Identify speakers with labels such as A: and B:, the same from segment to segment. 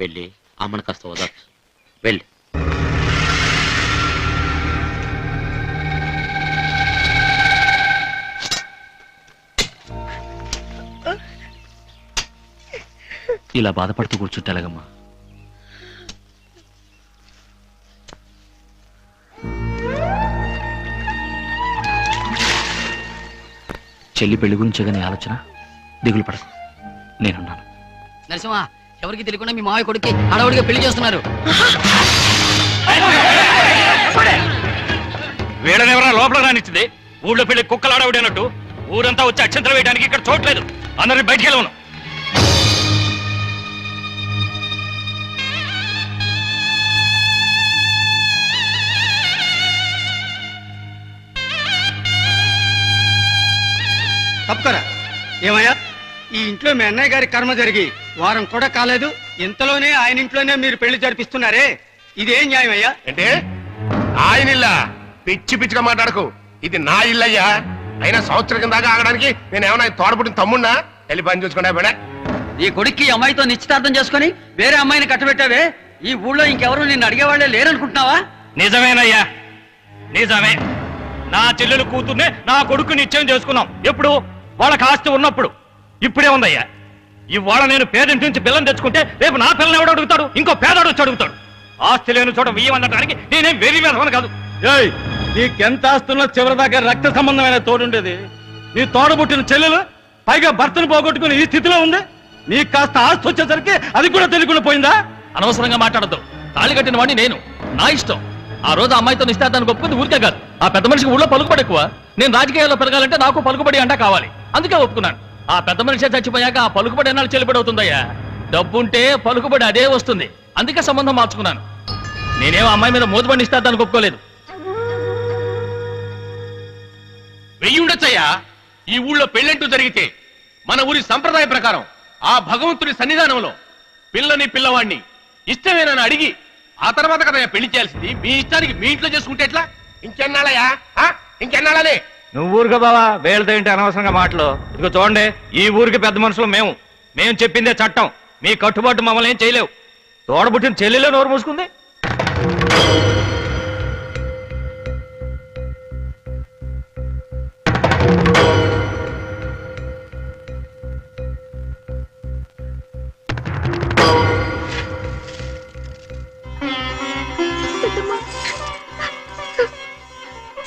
A: వెళ్ళి అమ్మను కాస్త వదచ్చు. వెళ్ళి ఇలా బాధపడుతూ కూర్చుంటే ఎలాగమ్మా? చెల్లి పెళ్లి గురించే కానీ ఆలోచన. దిగులు పడకు, నేనున్నాను.
B: నరసింహ, ఎవరికి తెలియకుండా మీ మావయ్య కొడుక్కి హడావుడిగా పెళ్లి చేస్తున్నారు.
C: వీళ్ళని ఎవరైనా లోపల రానిచ్చింది? ఊళ్ళో పెళ్లి కుక్కలు ఆడవిడి అన్నట్టు ఊరంతా వచ్చి అక్షంతలు వేయడానికి ఇక్కడ చూడలేదు. అందరినీ బయటికి వెళ్ళను.
D: తప్పుకరా. ఏమయ్యా, ఈ ఇంట్లో మీ అన్నయ్య గారి కర్మ జరిగి వారం కూడా కాలేదు, ఇంతలోనే ఆయన ఇంట్లోనే మీరు పెళ్లి జరిపిస్తున్నారే, ఇదేం న్యాయం అయ్యా?
E: అంటే ఆయన ఇల్లా? పిచ్చి పిచ్చిగా మాట్లాడకు, ఇది నా ఇల్లయ్యా. అయినా సంవత్సరం కింద దాకా ఆగడానికి నేను ఏమన్నా తోడపుట్టిన తమ్ముడినా? వెళ్ళి పని చూసుకున్నా బేడా.
B: ఈ కొడుక్కి అమ్మాయితో నిశ్చితార్థం చేసుకుని వేరే అమ్మాయిని కట్టబెట్టావే. ఈ ఊళ్ళో ఇంకెవరు నిన్ను అడిగేవాళ్లే లేరనుకుంటున్నావా?
C: నిజమేనయ్యా, నిజమే. నా చెల్లెలు కూతుర్నే నా కొడుకు నిశ్చయం చేసుకున్నాం. ఎప్పుడు? వాళ్ళకి ఆస్తి ఉన్నప్పుడు. ఇప్పుడే ఉందయ్యా. ఇవాళ నేను పేదింటి నుంచి పిల్లని తెచ్చుకుంటే రేపు నా పిల్లని ఎవడు అడుగుతాడు? ఇంకో పేదోడు వచ్చి అడుగుతాడు. ఆస్తి లేని చోట వియ్యమనడానికి నేనేం వెరీ వేదవని కాదు.
D: నీకెంత ఆస్తున్నా చివరి దాకా రక్త సంబంధమైన తోడుండేది. నీ తోడబుట్టిన చెల్లెలు పైగా భర్తను పోగొట్టుకుని ఈ స్థితిలో ఉంది. నీకు కాస్త ఆస్తి వచ్చేసరికి అది కూడా తెలియకుండా పోయిందా?
C: అనవసరంగా మాట్లాడద్దు. తాళి కట్టిన వాడిని నేను, నా ఇష్టం. ఆ రోజు అమ్మాయితో నిశ్చితార్థానికి ఒప్పుకుంది ఊరికే కాదు. ఆ పెద్ద మనిషికి ఊళ్ళో పలుకుబడి ఎక్కువ. నేను రాజకీయాల్లో పెరగాలంటే నాకు పలుకుబడి అంటా కావాలి. అందుకే ఒప్పుకున్నాను. ఆ పెద్ద మనిషి చచ్చిపోయాక ఆ పలుకుబడి ఎన్నాళ్ళు చెల్లిబడి అవుతుందయ్యా? డబ్బుంటే పలుకుబడి అదే వస్తుంది. అందుకే సంబంధం మార్చుకున్నాను. నేనేమో అమ్మాయి మీద మోతుబడి నిశ్చితార్థానికి ఒప్పుకోలేదు.
E: వెయ్యి ఉండొచ్చయ్యా. ఈ ఊళ్ళో పెళ్ళంటూ జరిగితే మన ఊరి సంప్రదాయ ప్రకారం ఆ భగవంతుడి సన్నిధానంలో పిల్లని పిల్లవాడిని ఇష్టమేనని అడిగి ఆ తర్వాత కదా పెళ్లి చేయాల్సింది. మీ ఇష్టానికి మీ ఇంట్లో చేసుకుంటే ఎట్లా? ఇంకెన్నాళ్ళయా? ఇంకెన్నాళ్ళనే?
C: నువ్వు ఊరుగా బావా, వేళ్ళతో ఏంటి అనవసరంగా మాటలు. ఇదిగో చూడండి, ఈ ఊరికి పెద్ద మనుషులు మేము చెప్పిందే చట్టం. మీ కట్టుబాటు మమ్మల్ని ఏం చేయలేవు. తోడబుట్టిన చెల్లెలే నోరు మూసుకుంది.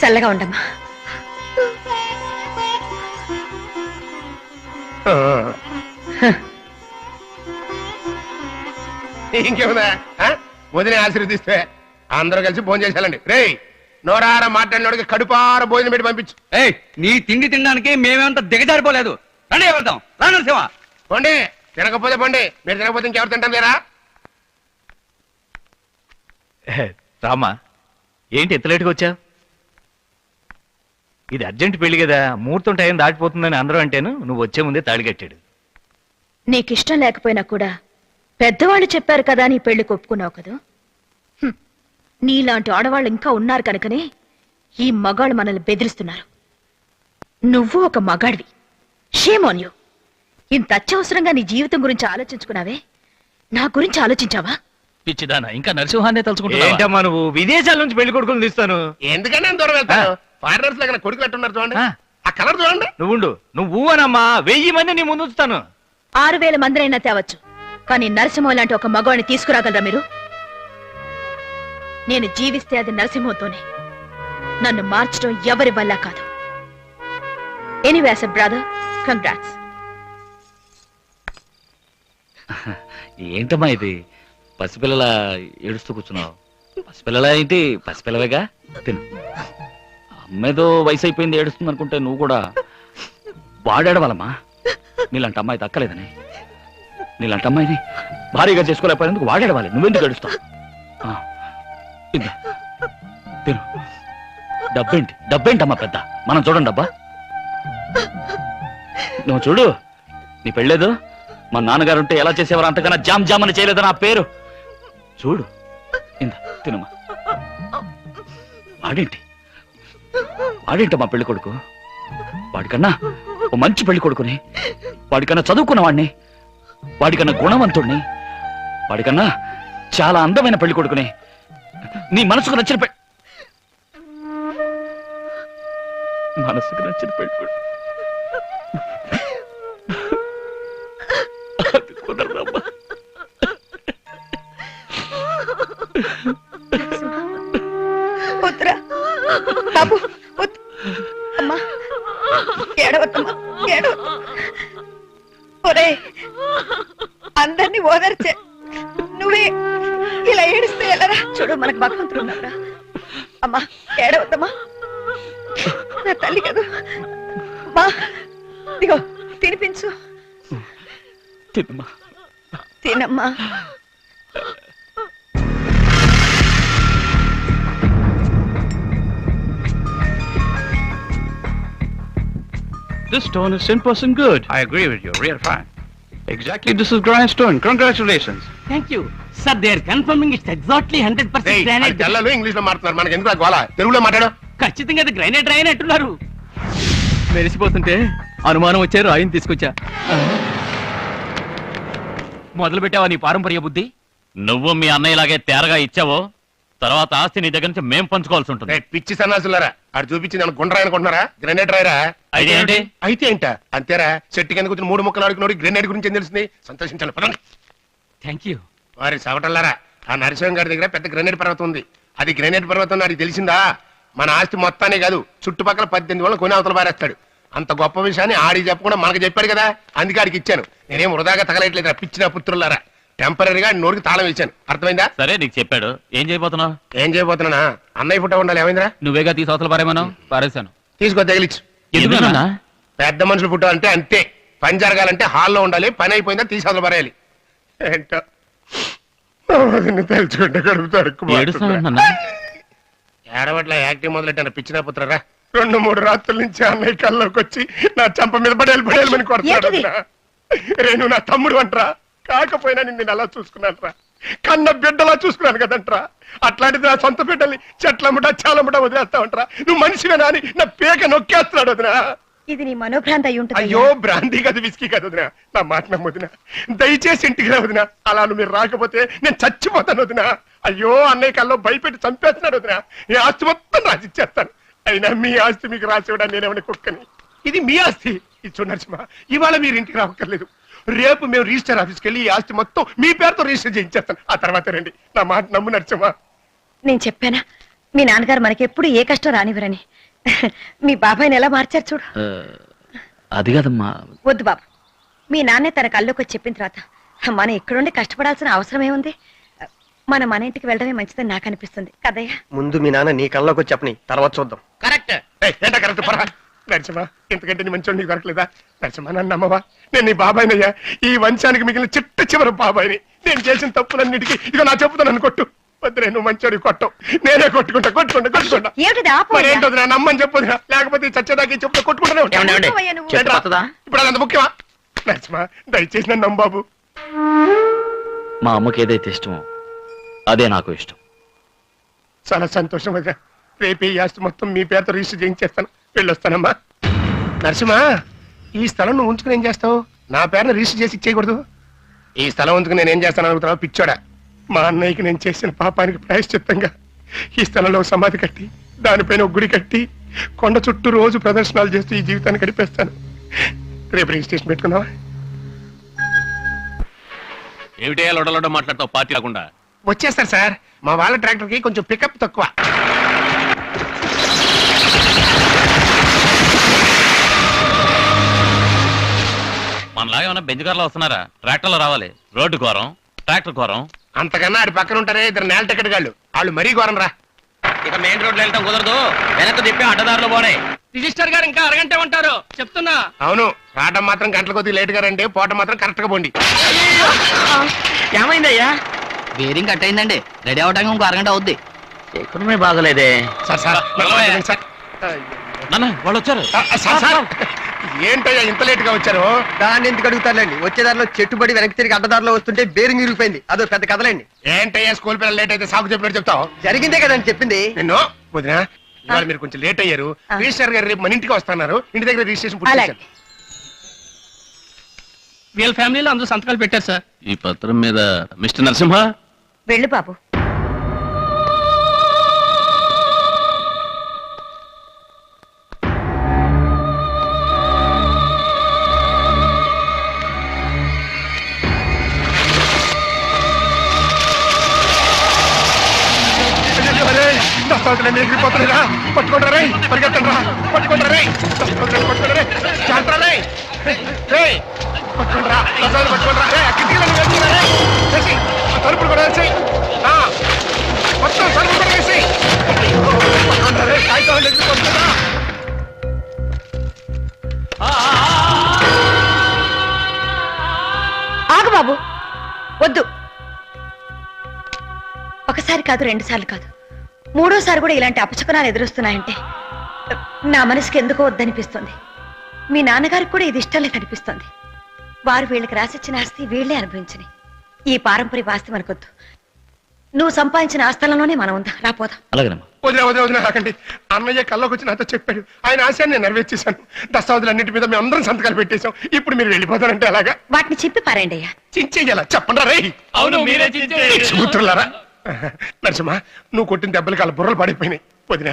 F: చల్లగా ఉండమ్మా.
E: ఇంకేముందా? వదిలే ఆశీర్వదిస్తే అందరూ కలిసి భోజనం చేసేయాలండి. రేయ్, నోరార మాట్లాడినోడికి కడుపార భోజనం పెట్టి పంపించు.
D: నీ తిండి తినడానికి మేమేమంత దిగజారిపోలేదు. రండి వెళ్తాం. రా నరసింహ.
E: పండి, తినకపోతే పండి. మీరు తినకపోతే ఇంకెవరు తింటాం లేరా?
C: రామా, ఏంటి ఎంత లేటుగా వచ్చా? ఇది అర్జెంట్ పెళ్లి కదా, ముహూర్తం టైం దాటిపోతుందని అందరూ అంటేను నువ్వు వచ్చే ముందే తాళి కట్టాడు.
F: నీకిష్టం లేకపోయినా కూడా పెద్దవాళ్ళు చెప్పారు కదా నీ పెళ్లికి ఒప్పుకున్నావు కదా. నీలాంటి ఆడవాళ్ళు ఇంకా ఉన్నారు కనుకనే ఈ మగాళ్ళు మనల్ని బెదిరిస్తున్నారు. నువ్వు ఒక మగాడివి. Shame on you. ఇంత అత్యవసరంగా నీ జీవితం గురించి ఆలోచించుకున్నావే, నా గురించి ఆలోచించావా?
C: పిచ్చిదానా, ఇంకా నరసింహాన్నే తలుచుకుంటున్నావా? నువ్వు విదేశాల నుంచి పెళ్లి కొడుకుని తీస్తాను.
E: ఎందుకంటే అంత దూరం వెళ్తాను. ఫారినర్స్ దగ్గర కొడుకులు ఎట్టున్నారు చూడండి. ఆ కలర్ చూడండి.
C: నువ్వు అనమ్మా, 1000 మంది నీ ముందు ఉంచుతాను.
F: 6000 మందినైనా తేవచ్చు, కానీ నరసింహం లాంటి ఒక మగవాడిని తీసుకురాగలరా మీరు? నేను జీవిస్తే అది నరసింహంతోనే. నన్ను మార్చడం ఎవరి వల్ల కాదు. Anyway as a brother, congrats.
A: ఏంటమ్మా ఇది? పసిపిల్లల ఏడుస్తూ కూర్చున్నావు. పసిపిల్లల ఏంటి? పసిపిల్లవేగా, తిను. అమ్మేదో వయసు అయిపోయింది ఏడుస్తుంది అనుకుంటే నువ్వు కూడా వాడేడవాలమ్మా. నీలాంటి అమ్మాయి దక్కలేదని, నీలాంటి అమ్మాయిని భారీగా చేసుకోలేకపోయినందుకు వాడేడవాలి. నువ్వెందుకు ఏడుస్తావు? తిను. డబ్బేంటమ్మా పెద్ద? మనం చూడండి డబ్బా. నువ్వు చూడు, నీ పెళ్ళేదు మా నాన్నగారు ఉంటే ఎలా చేసేవారు, అంతకన్నా జామ్ జామ్ అని చేయలేదు నా పేరు. చూడు, ఇందా తినమ్మా. వాడేంటమ్మా పెళ్లి కొడుకు? వాడికన్నా ఓ మంచి పెళ్లి కొడుకుని, వాడికన్నా చదువుకున్న వాడిని, వాడికన్నా గుణవంతుడిని, వాడికన్నా చాలా అందమైన పెళ్లి కొడుకుని నీ మనసుకు నచ్చిన మనసుకు నచ్చిన పెళ్లి కొడుకు అది కుదరదమ్మా.
F: వద్దురా బాబు, వద్దు. అమ్మా ఏడవద్దమ్మా, ఏడవద్దు. ఒరే, అందరినీ ఓదార్చే నువ్వే ఇలా ఏడిస్తే ఎలారా? చూడు, మనకు భగవంతుడు ఉన్నారా? అమ్మా ఏడవద్దమ్మా, నా తల్లి కదా. అమ్మా ఇదిగో తినిపించు.
A: తినమ్మా.
F: తినమ్మా.
G: This stone is 10% good. I agree with you. Real fine. Exactly. This is grindstone. Congratulations.
B: Thank you sir. They are confirming it's exactly 100% granite.
E: తెల్లలు ఇంగ్లీష్ లో మాట్లాడుతున్నారు, మనకి ఎందుకు గోళ? తెలుగులో మాట్లాడు.
B: ఖచ్చితంగా అది గ్రానైట్ రాయని అంటున్నారు.
C: మెరిసిపోతుంటే అనుమానం వచ్చారు, ఆయన తీసుకొచ్చా. మొదలు పెట్టావా నీ పారంపర్య బుద్ధి?
A: నువ్వు మీ అన్నయ్యలాగే తేరగా ఇచ్చావో తర్వాత ఆస్తి నీ దగ్గర నుంచి మేం పంచుకోవాల్సి ఉంటుంది.
E: రేయ్, పిచ్చి సన్నాసులారా, అటు చూపించి నన్ను గుండ్రాయి అనుకుంటున్నారా? గ్రెనేడ్ రాయరా?
A: అయితే ఏంటి?
E: అయితే ఏంట అంతేరా. చెట్టు కింద కూర్చొని 3 ముక్కలు ఆడుకున్నాడు, గ్రెనేడ్ గురించి ఏం తెలిసింది? సంతోషించాలి, పదండి.
B: Thank you.
E: వారి సవటల్లారా, ఆ నరసింహం గారి దగ్గర పెద్ద గ్రెనేడ్ పర్వతం ఉంది. అది గ్రెనేడ్ పర్వతం నాకు తెలిసిందా? మన ఆస్తి మొత్తానే కాదు, చుట్టుపక్కల 18 వాళ్ళని కొని అవతల పారేస్తాడు. అంత గొప్ప విషయాన్ని ఆడికి చెప్పకుండా మనకు చెప్పాడు కదా, అందుకే ఆడికి ఇచ్చాను. నేనేం వృధాగా తగలట్లేదు, పిచ్చిన పుత్రులారా. టెంపరీగా నోరుకి తాళం ఇచ్చాను, అర్థమైందా?
A: సరే, నీకు చెప్పాడు. ఏం చేయబోతున్నావు?
E: ఏం చేయబోతున్నా? అన్నయ్య ఫోటో ఉండాలి, ఏమైందిరా?
C: నువ్వేగా తీసి అవతల పారేమను పారేశాను.
E: తీసుకో, తగిలిచ్చు.
C: ఎందుకన్నా?
E: పెద్ద మనుషులు ఫోటో అంటే అంతే. పని జరగాలంటే హాల్లో ఉండాలి, పని అయిపోయిందా తీసి అవతల పారేయాలి. ఏంటో తెలుసుకుంటే
C: ఏడుస్తున్నావేంటన్నా?
E: ఏడవట్ల యాక్టింగ్ మొదలెట్టాను, పిచ్చిన పుత్రరా. 2-3 రాత్రుల నుంచి అన్నయ్య కల్లోకి వచ్చి నా చంప మీద పడేయాలని కొడతాడు. రేణు నా తమ్ముడు అంటరా, కాకపోయినా నిన్ను అలా చూసుకున్నాను రా, కన్న బిడ్డలా చూసుకున్నాను కదంట్రా. అట్లాంటిది నా సొంత బిడ్డల్ని చెట్లముట చాలముట వదిలేస్తా ఉంటారా? నువ్వు మనిషివేనా అని నా పేక నొక్కేస్తున్నాడు వదినా.
F: ఇది నీ మనోభ్రాంతి అయి ఉంటుంది.
E: అయ్యో, బ్రాంతి కాదు, విస్కీ కాదు వదినా. నా మాట నమ్మొదినా, దయచేసి ఇంటికి రా వదినా. అలా నువ్వు మీరు రాకపోతే నేను చచ్చిపోతాను వదినా. అయ్యో, అన్నయ్య కల్లో భయపెట్టి చంపేస్తున్నాడు వదినా. ఈ ఆస్తి మొత్తం రాసిచ్చేస్తాను. అయినా మీ ఆస్తి మీకు రాసివ్వడా నేనేమని కుక్కని? ఇది మీ ఆస్తి. ఇది చూడు నరసింహ, ఇవాళ మీరు ఇంటికి రావక్కర్లేదు. రేపు మేము రిజిస్టర్ ఆఫీస్కి వెళ్ళి ఈ ఆస్తి మొత్తం మీ పేరుతో రిజిస్టర్ చేయించేస్తాను. ఆ తర్వాత రండి. నా మాట నమ్ము నరసింహ.
F: నేను చెప్పానా మీ నాన్నగారు మనకెప్పుడు ఏ కష్టం రానివ్వరని? మీ బాబాయ్ని ఎలా మార్చారు చూడు.
A: అది కాదమ్మా.
F: వద్దు బాబు, మీ నాన్నే తన కల్లోకి వచ్చి చెప్పిన తర్వాత మనం ఇక్కడుండి కష్టపడాల్సిన అవసరం ఏముంది? మనం మన ఇంటికి వెళ్ళడమే మంచిదని నాకు అనిపిస్తుంది కదయ్యా.
H: ముందు మీ నాన్న నీ కళ్ళలోకి వచ్చి చెప్పని, తర్వాత చూద్దాం.
B: కరెక్ట్.
E: ఏంటా కరెక్ట్ పరా నరసింహ, ఇంతకంటే నీ మంచోడు నీకు దొరకలేదా? నరసింహ, నన్ను నమ్మవా? నేను నీ బాబాయినయ్యా, ఈ వంశానికి మిగిలిన చిట్ట చివరి బాబాయిని. నేను చేసిన తప్పులన్నిటికీ ఇక నా చెప్పుతో నన్ను కొట్టు. వద్దురే, నువ్వు మంచోడి కొట్టవు, నేనే కొట్టుకుంటా.
F: ఏమిటిది ఆపు
E: మరి
F: అయ్యా.
E: ఏంటో నమ్మని చెప్పొద్దురా, లేకపోతే ఈ చచ్చేదాకా చెప్పుతో కొట్టుకుంటూనే ఉంటాను.
F: ఏమయ్యా నువ్వు?
E: ఏంట్రా? ఇప్పుడు అదంత ముఖ్యమా? నరసింహ, దయచేసి నన్ను నమ్ము బాబు.
A: మా అమ్మకి ఏదైతే ఇష్టమో అదే నాకు ఇష్టం.
E: చాలా సంతోషం వదినా. రేపే ఈ ఆస్తి మొత్తం మీ పేరుతో రిజిస్టర్ చేయించేస్తాను. వెళ్ళొస్తానమ్మా. నరసింహ, ఈ స్థలం నువ్వు ఉంచుకుని ఏం చేస్తావు? నా పేరును రిజిస్టర్ చేసి ఇచ్చేయకూడదు. ఈ స్థలం ఉంచుకుని నేనేం చేస్తాను అనుకుంటున్నావు పిచ్చోడా? మా అన్నయ్యకి నేను చేసిన పాపానికి ప్రాయశ్చిత్తంగా ఈ స్థలంలో ఒక సమాధి కట్టి, దానిపైన ఒక గుడి కట్టి, కొండ చుట్టూ రోజు ప్రదర్శనలు చేస్తూ ఈ జీవితాన్ని గడిపేస్తాను. రేపు రిజిస్ట్రేషన్ పెట్టుకున్నావా? ఏమిటే లొడలొడ మాట్లాడతావు పార్టీ రాకుండా? వచ్చేస్తారు సార్, మా వాళ్ళ ట్రాక్టర్ కి కొంచెం పికప్ తక్కువ.
A: మనలాగా ఏమన్నా బెంచ్ కార్లో వస్తున్నారా? ట్రాక్టర్లో రావాలి. రోడ్డు ఘోరం, ట్రాక్టర్ ఘోరం.
E: అంతకన్నా ఆడి పక్కన ఉంటారే 2 నేల టికెట్ గాళ్ళు, వాళ్ళు మరీ ఘోరం రా.
B: ఇక మెయిన్ రోడ్లో వెళ్ళటం కుదరదు, వెనక్కి తిప్పి అడ్డదారులు పోనే. రిజిస్టర్ గారు ఇంకా అరగంట ఉంటారు చెప్తున్నా.
E: అవును, రావడం మాత్రం గంటల కొద్ది లేట్ గా రండి, పోవటం మాత్రం కరెక్ట్ గా పోండి.
B: ఏమైందయ్యా? బేరింగ్ కట్ అయిందండి, రెడీ అవడానికి ఇంకో అరగంట అవుద్ది.
A: ఎక్కడమే బాగలేదే.
E: Sir sir, sir.
A: నాన్న వాళ్ళు వచ్చారు.
E: Sir, sir. ఏంటయ్యా ఇంత లేట్ గా వచ్చారు?
H: దాన్ని ఎందుకు అడుగుతారులేండి, వచ్చేదారిలో చెట్టుబడి వెనక్కి తిరిగి అడ్డదారిలో వస్తుంటే బేరింగ్ ఇరిగిపోయింది. అదో పెద్ద కథలేండి.
E: ఏంటయ్యా స్కూల్ పిల్లలు లేట్ అయితే సాగు చెప్పినట్టు చెప్తావు?
H: జరిగిందే కదండి చెప్పింది.
E: నిన్ను వదినా, ఇవాళ మీరు కొంచెం లేట్ అయ్యారు. రిజిస్టర్ గారు రేపు మన ఇంటికి వస్తున్నారు, ఇంటి దగ్గర రిజిస్ట్రేషన్ పూర్తి
F: అలాగే.
E: చేశాను.
B: వీళ్ళ ఫ్యామిలీలో అందరూ సంతకాలు పెట్టారు సార్.
E: ఈ పత్రం మీద మిస్టర్ నరసింహ
F: వెళ్ళు బాబు.
H: పట్టుకుంటారా పరిగెత్తండి పట్టుకుంటారా చేస్తారా పట్టుకుంటారా పట్టుకుంటారా తలుపులు కూడా వేసి మొత్తం తలుపులు కూడా వేసి పట్టుకుంటారా కాగితాలు పట్టుకుంటారా.
F: ఆగు బాబు, వద్దు. ఒకసారి కాదు, 2 సార్లు కాదు, 3వ సారి కూడా ఇలాంటి అపశకునాలు ఎదురొస్తున్నాయంటే నా మనసుకి ఎందుకో వద్దనిపిస్తుంది. మీ నాన్నగారికి కూడా ఇది ఇష్టం లేదనిపిస్తుంది. వారు వీళ్ళకి రాసిచ్చిన ఆస్తి వీళ్లే అనుభవించని. ఈ పారంపర్య ఆస్తి మనకొద్దు. నువ్వు సంపాదించిన ఆస్థలంలోనే మనం ఉందా, రాపోదాం.
A: అలాగేనమ్మా.
H: వదిన రాకండి. అన్నయ్య కల్లోకి వచ్చి నాతో చెప్పాడు. ఆయన ఆశయాన్ని నేను నెరవేర్చేశాను. దస్తావేజులన్నింటి మీద మేము అందరం సంతకాలు పెట్టేశాం. ఇప్పుడు మీరు వెళ్ళిపోతారంటే అలాగా?
F: వాటిని చెప్పి పారేయండి అయ్యా.
H: చించేయాలా చెప్పండి రే.
C: అవును, మీరే
H: గుర్తులారా నరసింహ, నువ్వు కొట్టిన దెబ్బలకి వాళ్ళ బుర్రలు పడిపోయినాయి. వదిన,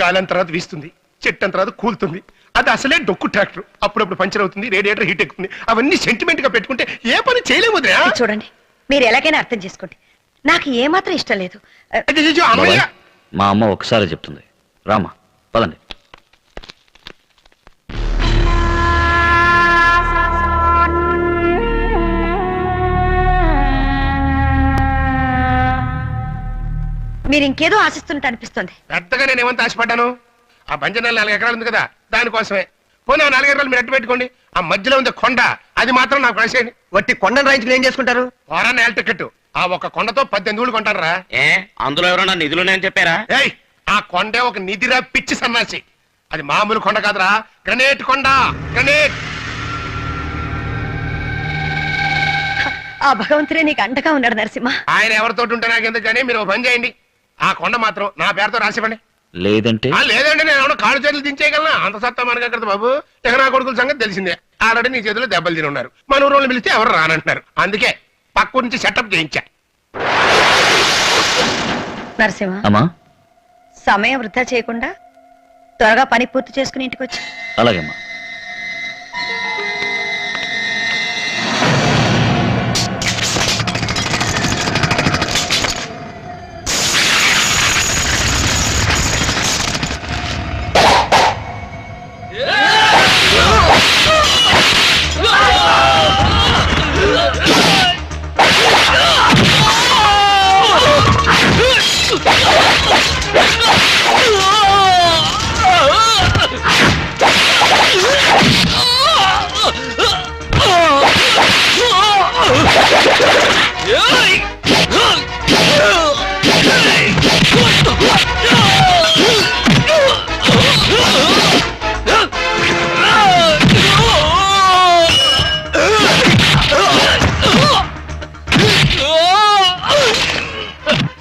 H: గాలి తర్వాత వీస్తుంది, చెట్టు తర్వాత కూలుతుంది. అది అసలే డొక్కు ట్రాక్టర్. అప్పుడప్పుడు పంచర్ అవుతుంది, రేడియేటర్ హీట్ ఎక్కుతుంది. అవన్నీ సెంటిమెంట్ గా పెట్టుకుంటే ఏ పని చేయలేము వదినా.
F: చూడండి, మీరు ఎలాగైనా అర్థం చేసుకోండి. నాకు ఏమాత్రం ఇష్టం లేదు.
H: అమ్మయ్య,
A: మా అమ్మ ఒకసారి చెప్తుంది. రామా, పదండి.
F: మీరు ఇంకేదో ఆశిస్తున్నట్టు అనిపిస్తుంది.
H: పెద్దగా నేను ఏమంత ఆశపడ్డాను? ఆ బంజనాలు 4 ఎకరాలు ఉంది కదా, దానికోసమే. పోనీ ఆ 4 ఎకరాలు మీరు అట్టు పెట్టుకోండి. ఆ మధ్యలో ఉంది కొండ, అది మాత్రం నాకు రాసేయండి. వట్టి కొండను రాయించుకుని ఏం చేసుకుంటారు? వారాన్ని ఏళ్ళ టికెట్. ఆ ఒక కొండతో 18 ఊళ్ళు కొంటారా?
D: అందులో ఎవరన్నా నిధులు చెప్పారా?
H: ఏయ్, ఆ కొండే ఒక నిధిరా పిచ్చి సన్నాసి. అది మామూలు కొండ కాదురా, గ్రనేట్ కొండ. గ్రనేట్.
F: ఆ భగవంతుడే నీకు అండగా ఉన్నాడు నరసింహ.
H: ఆయన ఎవరితో ఉంటే నాకు ఎందుకు కానీ మీరు పని చేయండి. ఆ కొండ మాత్రం నా పేరుతో రాసివ్వండి.
A: లేదంటే
H: లేదంటే నేను ఏమన్నా కాళ్ళు చేతులు దించేయగలనా? అంత సత్తా మనకి అక్కడ బాబు. ఇక నా కొడుకుల సంగతి తెలిసిందే. ఆల్రెడీ నీ చేతిలో దెబ్బలు తిని ఉన్నారు. మన ఊరోళ్ళు పిలిస్తే ఎవరు రానంటున్నారు. అందుకే పక్క నుంచి సెటప్ చేయించా.
F: నరసింహ,
A: అమ్మా.
F: సమయం వృధా చేయకుండా త్వరగా పని పూర్తి చేసుకుని ఇంటికి వచ్చి.
A: అలాగేమ్మా.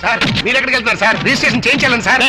H: సార్ మీరు ఎక్కడికి వెళ్తున్నారు సార్? రిజిస్ట్రేషన్ చేయించాలని సార్.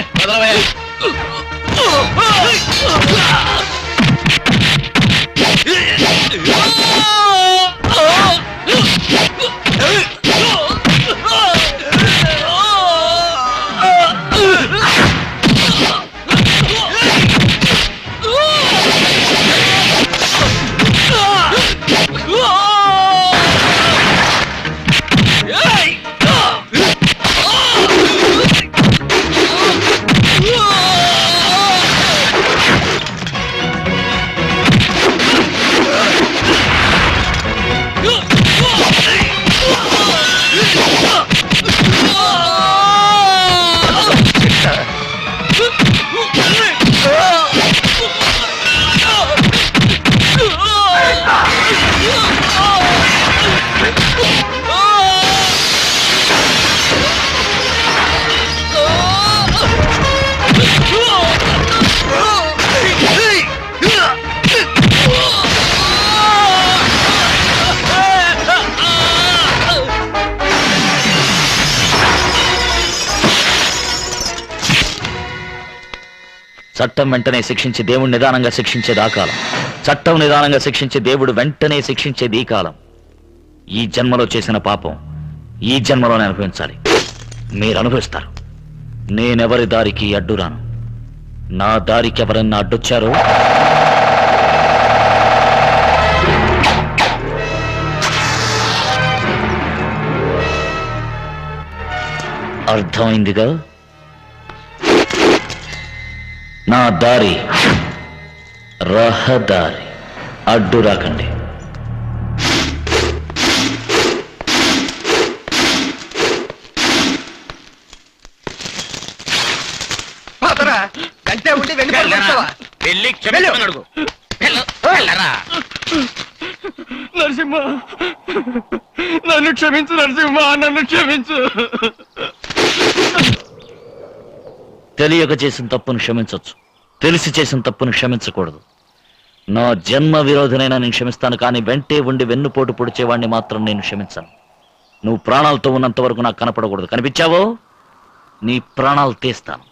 A: చట్టం వెంటనే శిక్షించి దేవుడు నిదానంగా శిక్షించేది ఆ కాలం. చట్టం నిదానంగా శిక్షించే దేవుడు వెంటనే శిక్షించేది ఈ కాలం. ఈ జన్మలో చేసిన పాపం ఈ జన్మలోనే అనుభవించాలి. మీరు అనుభవిస్తారు. నేనెవరి దారికి అడ్డురాను. నా దారికి ఎవరన్నా అడ్డొచ్చారో అర్థమైందిగా? నా దారి రహదారి, అడ్డు రాకండి.
E: వెళ్ళి క్షమించమని అడుగు. వెళ్ళరా.
C: నరసింహ, నన్ను క్షమించు నరసింహ, నన్ను క్షమించు.
A: తెలియక చేసిన తప్పును క్షమించొచ్చు, తెలిసి చేసిన తప్పును క్షమించకూడదు. నా జన్మ విరోధనైనా నేను క్షమిస్తాను, కానీ వెంటే ఉండి వెన్నుపోటు పొడిచేవాడిని మాత్రం నేను క్షమించను. నువ్వు ప్రాణాలతో ఉన్నంత వరకు నాకు కనపడకూడదు. కనిపించావో నీ ప్రాణాలు తీస్తాను.